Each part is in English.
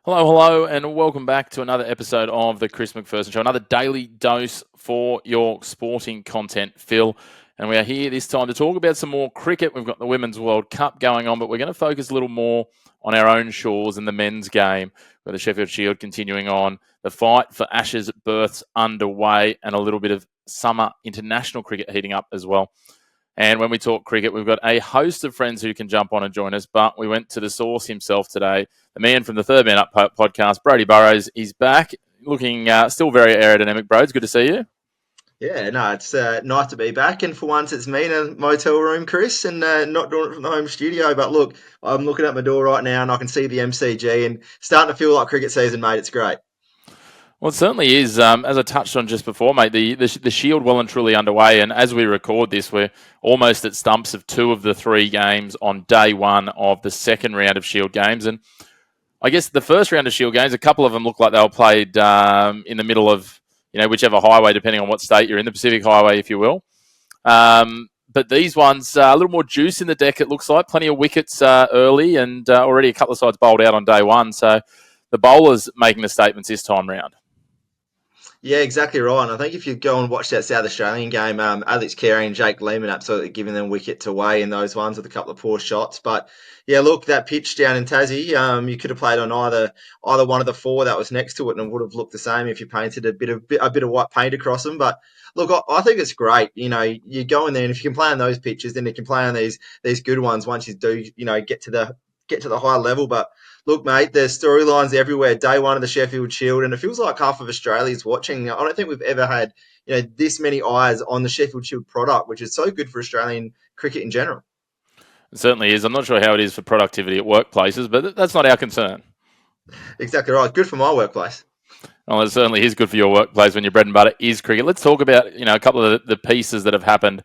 Hello, and welcome back to another episode of the Chris McPherson Show, another daily dose for your sporting content, Phil. And we are here this time to talk about some more cricket. We've got the Women's World Cup going on, but we're going to focus a little more on our own shores and the men's game, with the Sheffield Shield continuing on, the fight for Ashes berths underway, and a little bit of summer international cricket heating up as well. And when we talk cricket, we've got a host of friends who can jump on and join us. But we went to the source himself today, the man from the Third Man Up podcast, Brody Burrows, is back, looking still very aerodynamic. Bro, it's good to see you. Yeah, no, it's nice to be back, and for once, it's me in a motel room, Chris, and not doing it from the home studio. But look, I'm looking at my door right now, and I can see the MCG, and starting to feel like cricket season, mate. It's great. Well, it certainly is. As I touched on just before, mate, the Shield well and truly underway. And as we record this, we're almost at stumps of two of the three games on day one of the second round of Shield games. And I guess the first round of Shield games, a couple of them look like they were played in the middle of, whichever highway, depending on what state you're in, the Pacific Highway, if you will. But these ones, a little more juice in the deck, it looks like. Plenty of wickets early, and already a couple of sides bowled out on day one. So the bowlers making the statements this time round. Yeah, exactly right. And I think if you go and watch that South Australian game, Alex Carey and Jake Lehman absolutely giving them wickets away in those ones with a couple of poor shots. But yeah, look, that pitch down in Tassie, you could have played on either one of the four that was next to it, and it would have looked the same if you painted a bit of white paint across them. But look, I think it's great. You go in there, and if you can play on those pitches, then you can play on these good ones once you do, get to the high level. But look, mate, there's storylines everywhere. Day one of the Sheffield Shield, and it feels like half of Australia's watching. I don't think we've ever had this many eyes on the Sheffield Shield product, which is so good for Australian cricket in general. It certainly is. I'm not sure how it is for productivity at workplaces, but that's not our concern. Exactly right. Good for my workplace. Well, it certainly is good for your workplace when your bread and butter is cricket. Let's talk about a couple of the pieces that have happened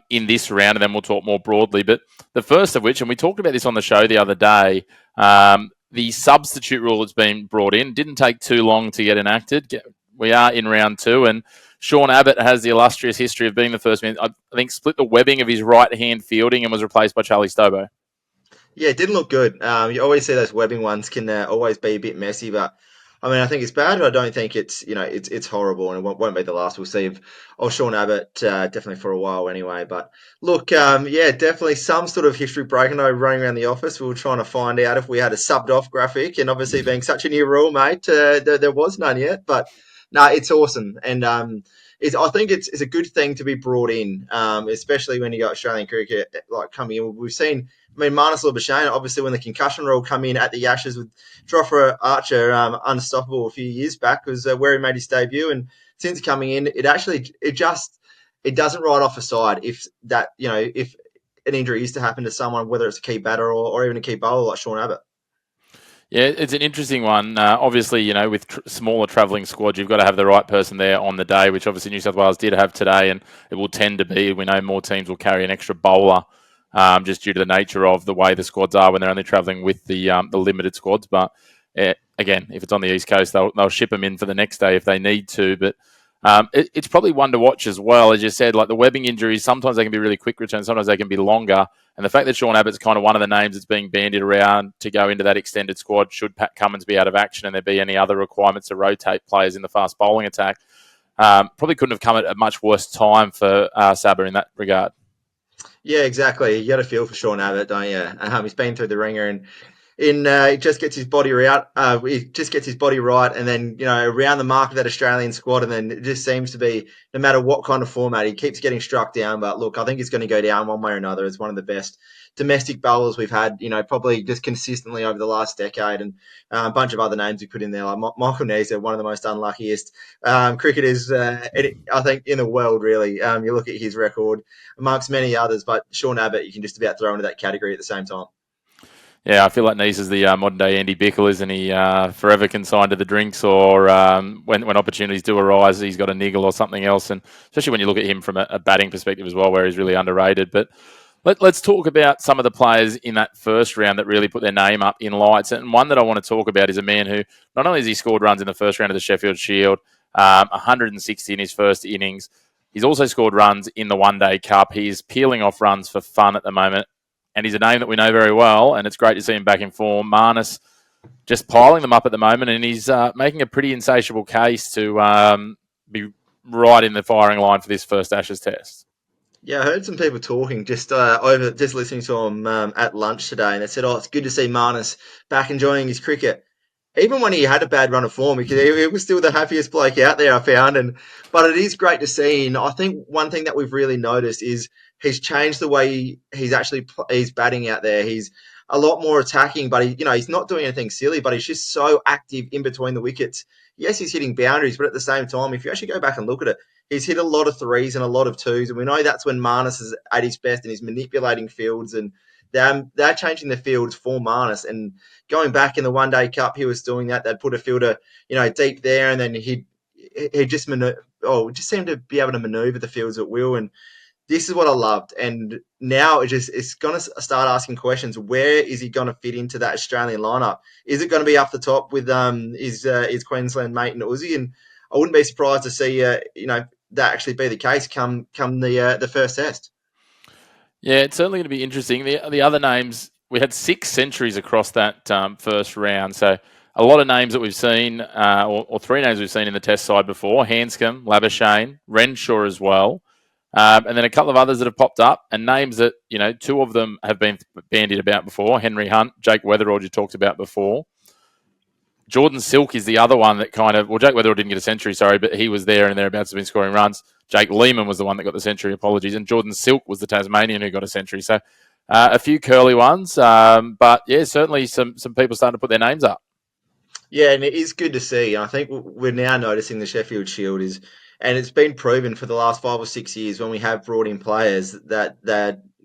in this round, and then we'll talk more broadly. But the first of which, and we talked about this on the show the other day, the substitute rule that's been brought in didn't take too long to get enacted. We are in round two, and Sean Abbott has the illustrious history of being the first man, I think, split the webbing of his right-hand fielding and was replaced by Charlie Stobo. Yeah, it didn't look good. You always see those webbing ones can always be a bit messy, but I mean, I think it's bad. But I don't think it's horrible, and it won't be the last we'll see of Sean Abbott definitely for a while anyway. But look, yeah, definitely some sort of history breaking. I running around the office, we were trying to find out if we had a subbed off graphic, and obviously being such a new rule, mate, there was none yet. But no, it's awesome, and I think it's a good thing to be brought in, especially when you got Australian cricket like coming in. We've seen. I mean, Marnus Labuschagne, obviously, when the concussion rule come in at the Ashes with Jofra Archer, unstoppable a few years back, was where he made his debut. And since coming in, it doesn't write off a side if an injury is to happen to someone, whether it's a key batter or even a key bowler like Sean Abbott. Yeah, it's an interesting one. Obviously, with smaller travelling squads, you've got to have the right person there on the day, which obviously New South Wales did have today, and it will tend to be. We know more teams will carry an extra bowler just due to the nature of the way the squads are when they're only travelling with the limited squads. But again, if it's on the East Coast, they'll ship them in for the next day if they need to. But it's probably one to watch as well. As you said, like the webbing injuries, sometimes they can be really quick returns, sometimes they can be longer. And the fact that Sean Abbott's kind of one of the names that's being bandied around to go into that extended squad should Pat Cummins be out of action and there be any other requirements to rotate players in the fast bowling attack, probably couldn't have come at a much worse time for Sabah in that regard. Yeah, exactly. You got to feel for Sean Abbott, don't you? He's been through the ringer, and he just gets his body right. He just gets his body right, and then around the mark of that Australian squad, and then it just seems to be no matter what kind of format, he keeps getting struck down. But look, I think he's going to go down one way or another as one of the best domestic bowlers we've had. Probably just consistently over the last decade, and a bunch of other names we put in there like Michael Neser, one of the most unluckiest cricketers I think in the world. Really, you look at his record amongst many others, but Sean Abbott you can just about throw into that category at the same time. Yeah, I feel like Neese is the modern day Andy Bickle, isn't he? Forever consigned to the drinks, or when opportunities do arise, he's got a niggle or something else. And especially when you look at him from a batting perspective as well, where he's really underrated. But let's talk about some of the players in that first round that really put their name up in lights. And one that I want to talk about is a man who not only has he scored runs in the first round of the Sheffield Shield, 160 in his first innings, he's also scored runs in the One Day Cup. He's peeling off runs for fun at the moment. And he's a name that we know very well, and it's great to see him back in form. Marnus just piling them up at the moment, and he's making a pretty insatiable case to be right in the firing line for this first Ashes test. Yeah, I heard some people talking just listening to him at lunch today, and they said, "Oh, it's good to see Marnus back enjoying his cricket." Even when he had a bad run of form, he was still the happiest bloke out there, I found. But it is great to see. And I think one thing that we've really noticed is he's changed the way he's batting out there. He's a lot more attacking, but he's not doing anything silly. But he's just so active in between the wickets. Yes, he's hitting boundaries, but at the same time, if you actually go back and look at it, he's hit a lot of threes and a lot of twos, and we know that's when Marnus is at his best and he's manipulating fields, and they're changing the fields for Marnus. And going back in the One Day Cup, he was doing that. They'd put a fielder, deep there, and then he just just seemed to be able to manoeuvre the fields at will. And this is what I loved. And now it's going to start asking questions. Where is he going to fit into that Australian lineup? Is it going to be up the top with his Queensland mate and Uzi? And I wouldn't be surprised to see that actually be the case come the first test. Yeah, it's certainly going to be interesting. The other names, we had 6 centuries across that first round. So a lot of names that we've seen, or 3 names we've seen in the test side before: Hanscom, Labuschagne, Renshaw as well. And then a couple of others that have popped up, and names that, 2 of them have been bandied about before: Henry Hunt, Jake Weatherall, you talked about before. Jordan Silk is the other one that Jake Weatherall didn't get a century, sorry, but he was there and thereabouts have been scoring runs. Jake Lehman was the one that got the century, apologies, and Jordan Silk was the Tasmanian who got a century. So a few curly ones, but yeah, certainly some people starting to put their names up. Yeah, and it is good to see. I think we're now noticing the Sheffield Shield and it's been proven for the last 5 or 6 years when we have brought in players that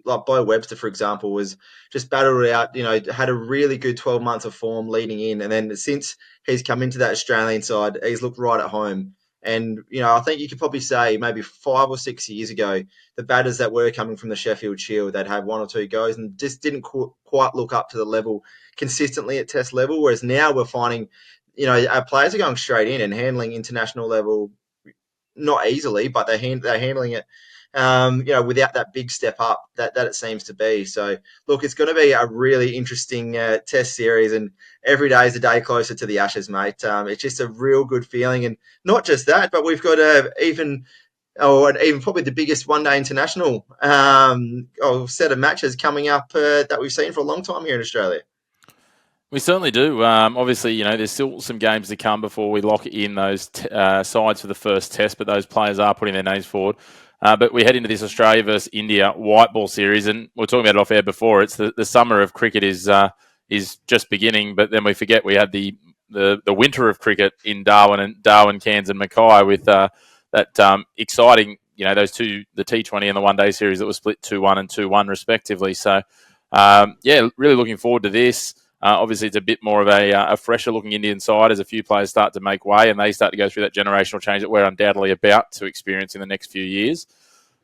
like Bo Webster, for example, was just battled out. Had a really good 12 months of form leading in, and then since he's come into that Australian side, he's looked right at home. And I think you could probably say maybe 5 or 6 years ago, the batters that were coming from the Sheffield Shield, they'd have 1 or 2 goes and just didn't quite look up to the level consistently at test level. Whereas now we're finding our players are going straight in and handling international level, not easily, but they're handling it, without that big step up that it seems to be. So, look, it's going to be a really interesting test series, and every day is a day closer to the Ashes, mate. It's just a real good feeling, and not just that, but we've got even probably the biggest one-day international set of matches coming up that we've seen for a long time here in Australia. We certainly do. Obviously, there's still some games to come before we lock in those sides for the first test, but those players are putting their names forward. But we head into this Australia versus India white ball series, and we were talking about it off air before. It's the summer of cricket is just beginning, but then we forget we had the winter of cricket in Darwin, Cairns, and Mackay with that exciting, those two, the T20 and the One Day series that was split 2-1 and 2-1 respectively. So, really looking forward to this. Obviously, it's a bit more of a fresher looking Indian side as a few players start to make way and they start to go through that generational change that we're undoubtedly about to experience in the next few years.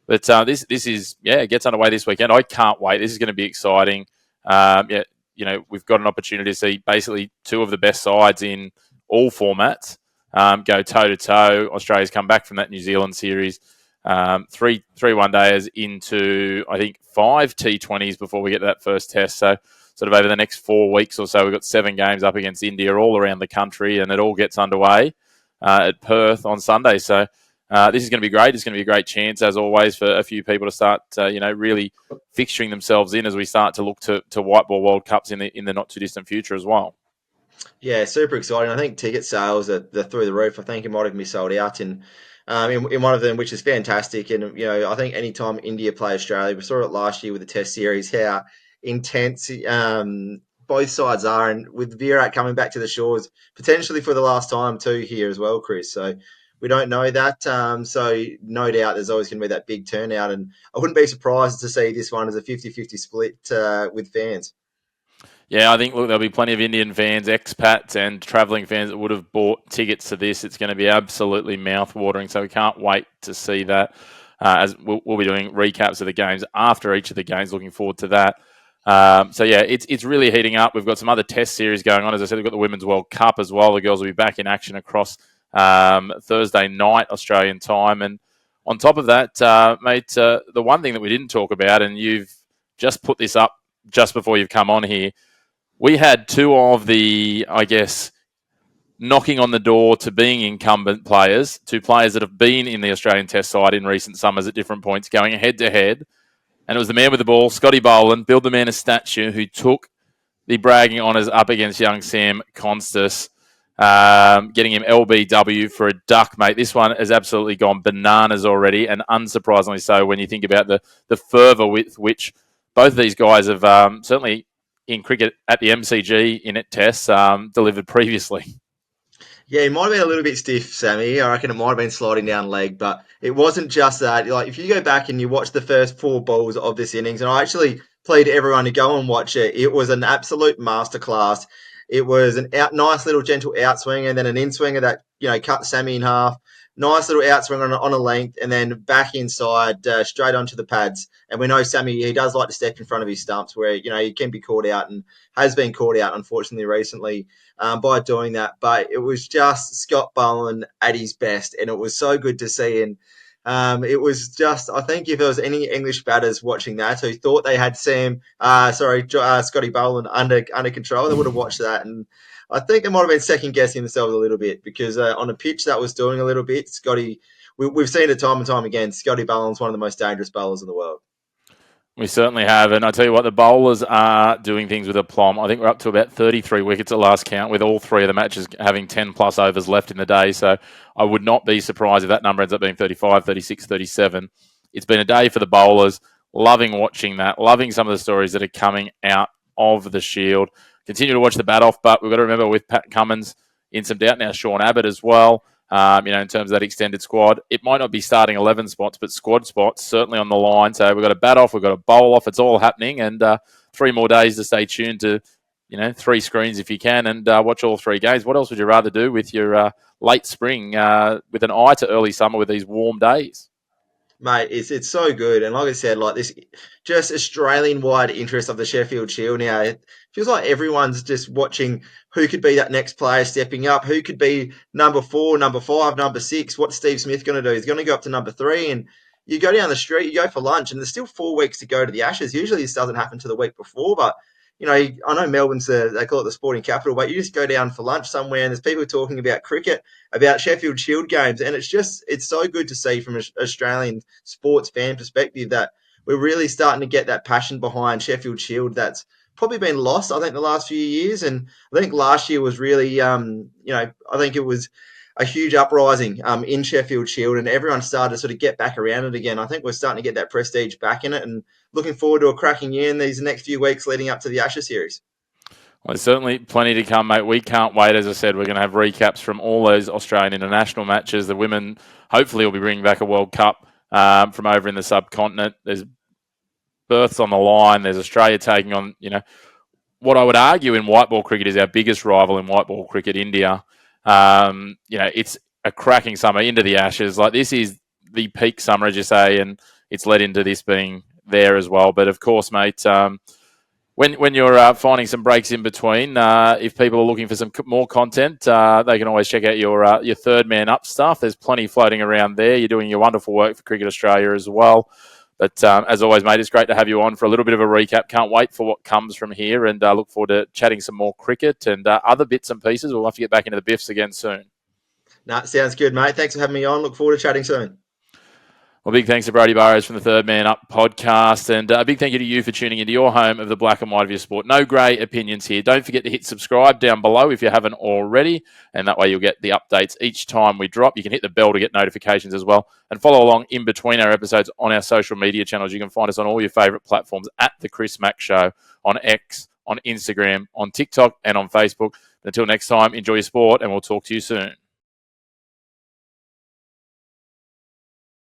But this is, it gets underway this weekend. I can't wait. This is going to be exciting. We've got an opportunity to see basically 2 of the best sides in all formats go toe-to-toe. Australia's come back from that New Zealand series. 3 one-dayers into, I think, 5 T20s before we get to that first test. So sort of over the next 4 weeks or so, we've got 7 games up against India all around the country, and it all gets underway at Perth on Sunday. So this is going to be great. It's going to be a great chance, as always, for a few people to start, really fixturing themselves in as we start to look to white ball World Cups in the not too distant future as well. Yeah, super exciting. I think ticket sales are through the roof. I think it might even be sold out in one of them, which is fantastic. And I think anytime India play Australia, we saw it last year with the Test series, how intense both sides are, and with Virat coming back to the shores potentially for the last time too here as well, Chris. So we don't know that. So no doubt there's always going to be that big turnout, and I wouldn't be surprised to see this one as a 50-50 split with fans. Yeah, I think, there'll be plenty of Indian fans, expats and travelling fans that would have bought tickets to this. It's going to be absolutely mouth-watering, so we can't wait to see that. As we'll be doing recaps of the games after each of the games. Looking forward to that. It's really heating up. We've got some other test series going on. As I said, we've got the Women's World Cup as well. The girls will be back in action across Thursday night, Australian time. And on top of that, mate, the one thing that we didn't talk about, and you've just put this up just before you've come on here, We had two of the, I guess, knocking on the door to being incumbent players, two players that have been in the Australian Test side in recent summers at different points, going head to head. And it was the man with the ball, Scotty Boland, build the man a statue, who took the bragging honours up against young Sam Constas, getting him LBW for a duck, mate. This one has absolutely gone bananas already, and unsurprisingly so when you think about the fervour with which both of these guys have certainly in cricket at the MCG in it tests delivered previously. Yeah, he might have been a little bit stiff, Sammy. I reckon it might have been sliding down leg, but it wasn't just that. Like, if you go back and you watch the first four balls of this innings, and I actually plead everyone to go and watch it, it was an absolute masterclass. It was an nice little gentle outswing, and then an inswinger that cut Sammy in half. Nice little outswing on a length, and then back inside, straight onto the pads. And we know Sammy, he does like to step in front of his stumps, where he can be caught out and has been caught out, unfortunately, recently by doing that. But it was just Scott Bowen at his best, and it was so good to see. And it was just, I think if there was any English batters watching that who thought they had Scotty Bowen under control, they would have watched that. And I think they might have been second guessing themselves a little bit because on a pitch that was doing a little bit, Scotty, we've seen it time and time again. Scotty Bowen's one of the most dangerous bowlers in the world. We certainly have. And I tell you what, the bowlers are doing things with aplomb. I think we're up to about 33 wickets at last count, with all three of the matches having 10-plus overs left in the day. So I would not be surprised if that number ends up being 35, 36, 37. It's been a day for the bowlers. Loving watching that. Loving some of the stories that are coming out of the Shield. Continue to watch the bat off, but we've got to remember with Pat Cummins in some doubt now, Sean Abbott as well. In terms of that extended squad, it might not be starting 11 spots, but squad spots certainly on the line. So we've got a bat off, we've got a bowl off. It's all happening, and 3 more days to stay tuned to, 3 screens if you can, and watch all 3 games. What else would you rather do with your late spring with an eye to early summer with these warm days? Mate, it's so good, and like I said, like this, just Australian-wide interest of the Sheffield Shield now. It feels like everyone's just watching who could be that next player stepping up, who could be number 4, number 5, number 6. What's Steve Smith going to do? He's going to go up to number 3, and you go down the street, you go for lunch, and there's still 4 weeks to go to the Ashes. Usually, this doesn't happen to the week before, but I know Melbourne's they call it the sporting capital, but you just go down for lunch somewhere, and there's people talking about cricket, about Sheffield Shield games, and it's so good to see from an Australian sports fan perspective that we're really starting to get that passion behind Sheffield Shield that's probably been lost, I think, the last few years. And I think last year was really, I think it was a huge uprising in Sheffield Shield, and everyone started to sort of get back around it again. I think we're starting to get that prestige back in it, and looking forward to a cracking year in these next few weeks leading up to the Ashes series. Well, there's certainly plenty to come, mate. We can't wait. As I said, we're going to have recaps from all those Australian international matches. The women hopefully will be bringing back a World Cup from over in the subcontinent. There's berths on the line. There's Australia taking on, what I would argue in white ball cricket is our biggest rival in white ball cricket, India. It's a cracking summer into the Ashes. Like, this is the peak summer, as you say, and it's led into this being there as well. But of course, mate, when you're finding some breaks in between, if people are looking for some more content, they can always check out your third man up stuff. There's plenty floating around there. You're doing your wonderful work for Cricket Australia as well. But as always, mate, it's great to have you on for a little bit of a recap. Can't wait for what comes from here, and look forward to chatting some more cricket and other bits and pieces. We'll have to get back into the biffs again soon. Sounds good, mate. Thanks for having me on. Look forward to chatting soon. Well, big thanks to Brody Burrows from the Third Man Up podcast, and a big thank you to you for tuning into your home of the black and white of your sport. No grey opinions here. Don't forget to hit subscribe down below if you haven't already, and that way you'll get the updates each time we drop. You can hit the bell to get notifications as well, and follow along in between our episodes on our social media channels. You can find us on all your favourite platforms at The Chris Mack Show, on X, on Instagram, on TikTok, and on Facebook. Until next time, enjoy your sport, and we'll talk to you soon.